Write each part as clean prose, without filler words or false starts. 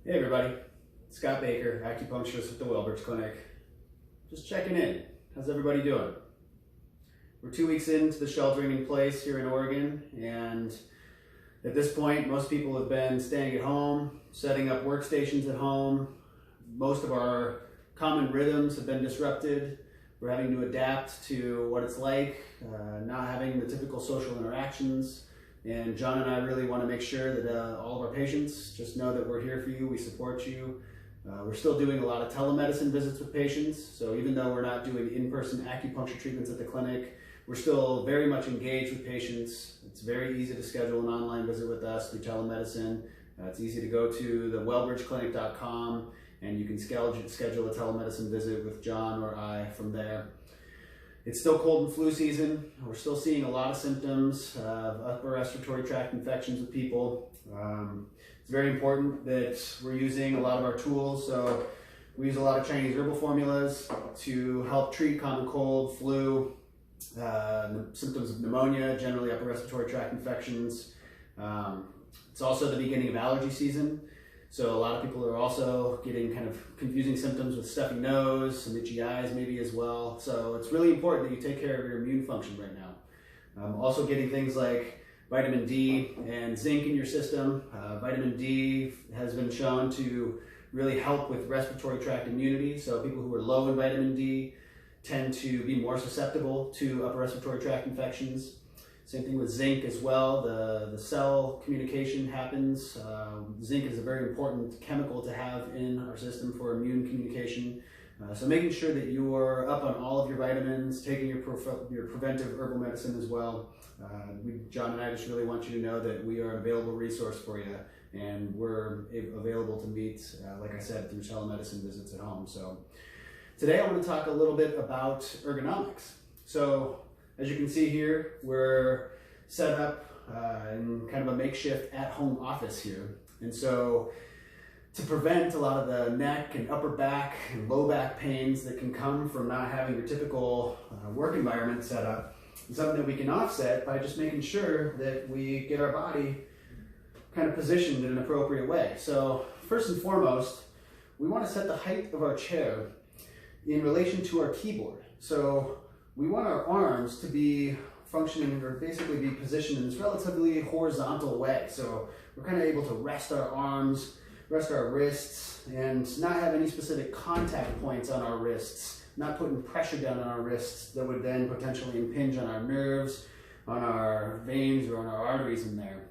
Hey everybody, Scott Baker, acupuncturist at the Wellbridge Clinic. Just checking in. How's everybody doing? We're 2 weeks into the sheltering in place here in Oregon, and at this point most people have been staying at home, setting up workstations at home. Most of our common rhythms have been disrupted. We're having to adapt to what it's like, not having the typical social interactions. And John and I really want to make sure that all of our patients just know that we're here for you, we support you. We're still doing a lot of telemedicine visits with patients, so even though we're not doing in-person acupuncture treatments at the clinic, we're still very much engaged with patients. It's very easy to schedule an online visit with us through telemedicine. It's easy to go to the wellbridgeclinic.com and you can schedule a telemedicine visit with John or I from there. It's still cold and flu season. We're still seeing a lot of symptoms of upper respiratory tract infections with people. It's very important that we're using a lot of our tools. So we use a lot of Chinese herbal formulas to help treat common cold, flu, symptoms of pneumonia, generally upper respiratory tract infections. It's also the beginning of allergy season. So a lot of people are also getting kind of confusing symptoms with stuffy nose, some itchy eyes maybe as well. So it's really important that you take care of your immune function right now. Also getting things like vitamin D and zinc in your system. Vitamin D has been shown to really help with respiratory tract immunity. So people who are low in vitamin D tend to be more susceptible to upper respiratory tract infections. Same thing with zinc as well. The cell communication happens. Zinc is a very important chemical to have in our system for immune communication. So making sure that you're up on all of your vitamins, taking your preventive herbal medicine as well. John and I just really want you to know that we are an available resource for you, and we're available to meet, like I said, through telemedicine visits at home. So today I want to talk a little bit about ergonomics. So as you can see here, we're set up in kind of a makeshift at-home office here. And so to prevent a lot of the neck and upper back and low back pains that can come from not having your typical work environment set up, is something that we can offset by just making sure that we get our body kind of positioned in an appropriate way. So first and foremost, we want to set the height of our chair in relation to our keyboard. So we want our arms to be functioning or basically be positioned in this relatively horizontal way. So we're kind of able to rest our arms, rest our wrists, and not have any specific contact points on our wrists, not putting pressure down on our wrists that would then potentially impinge on our nerves, on our veins, or on our arteries in there.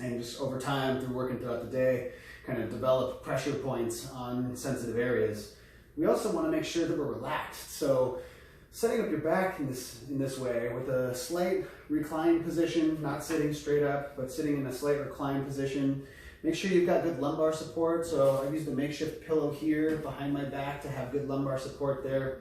And just over time, through working throughout the day, kind of develop pressure points on sensitive areas. We also want to make sure that we're relaxed. So setting up your back in this way with a slight reclined position, not sitting straight up, but sitting in a slight reclined position. Make sure you've got good lumbar support. So I've used a makeshift pillow here behind my back to have good lumbar support there.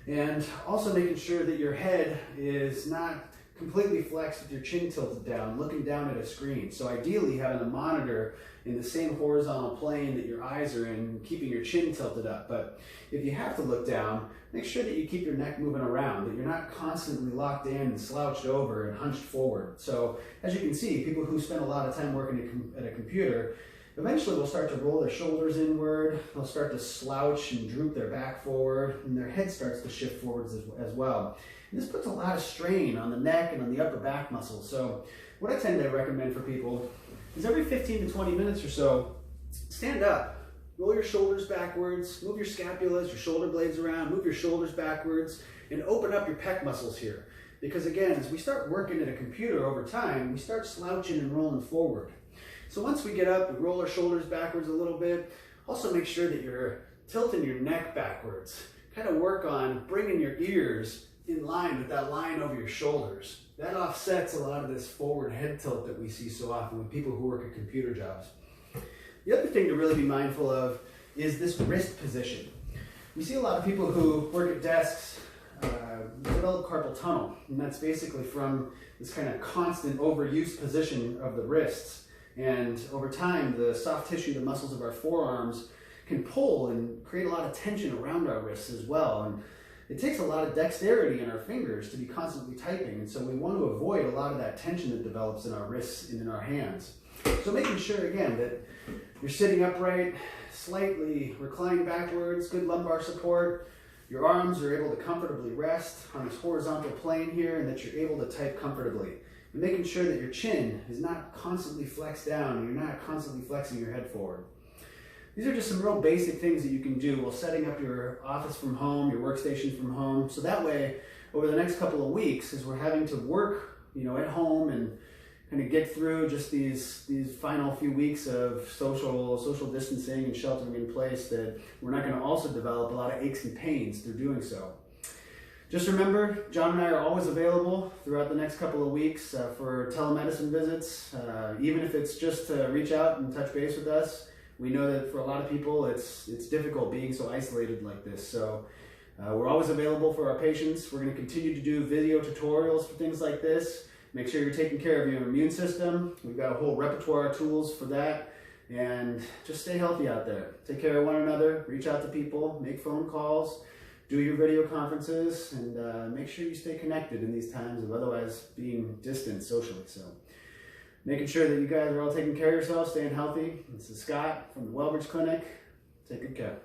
And also making sure that your head is not completely flexed with your chin tilted down, looking down at a screen. So ideally having a monitor in the same horizontal plane that your eyes are in, keeping your chin tilted up. But if you have to look down, make sure that you keep your neck moving around, that you're not constantly locked in and slouched over and hunched forward. So as you can see, people who spend a lot of time working at a computer, eventually they'll start to roll their shoulders inward, they'll start to slouch and droop their back forward, and their head starts to shift forwards as well. And this puts a lot of strain on the neck and on the upper back muscles. So what I tend to recommend for people is every 15 to 20 minutes or so, stand up. Roll your shoulders backwards, move your scapulas, your shoulder blades around, move your shoulders backwards, and open up your pec muscles here. Because again, as we start working at a computer over time, we start slouching and rolling forward. So once we get up, we roll our shoulders backwards a little bit. Also make sure that you're tilting your neck backwards. Kind of work on bringing your ears in line with that line over your shoulders. That offsets a lot of this forward head tilt that we see so often with people who work at computer jobs. The other thing to really be mindful of is this wrist position. We see a lot of people who work at desks develop carpal tunnel, and that's basically from this kind of constant overuse position of the wrists. And over time, the soft tissue, the muscles of our forearms can pull and create a lot of tension around our wrists as well. And it takes a lot of dexterity in our fingers to be constantly typing, and so we want to avoid a lot of that tension that develops in our wrists and in our hands. So making sure, again, that you're sitting upright, slightly reclining backwards, good lumbar support. Your arms are able to comfortably rest on this horizontal plane here, and that you're able to type comfortably. And making sure that your chin is not constantly flexed down and you're not constantly flexing your head forward. These are just some real basic things that you can do while setting up your office from home, your workstation from home. So that way, over the next couple of weeks, as we're having to work, at home and kind of get through just these final few weeks of social distancing and sheltering in place, that we're not going to also develop a lot of aches and pains through doing so. Just remember, John and I are always available throughout the next couple of weeks for telemedicine visits, even if it's just to reach out and touch base with us. We know that for a lot of people, it's difficult being so isolated like this. So we're always available for our patients. We're going to continue to do video tutorials for things like this. Make sure you're taking care of your immune system. We've got a whole repertoire of tools for that. And just stay healthy out there. Take care of one another. Reach out to people. Make phone calls. Do your video conferences. And make sure you stay connected in these times of otherwise being distant socially. So making sure that you guys are all taking care of yourselves, staying healthy. This is Scott from the Wellbridge Clinic. Take good care.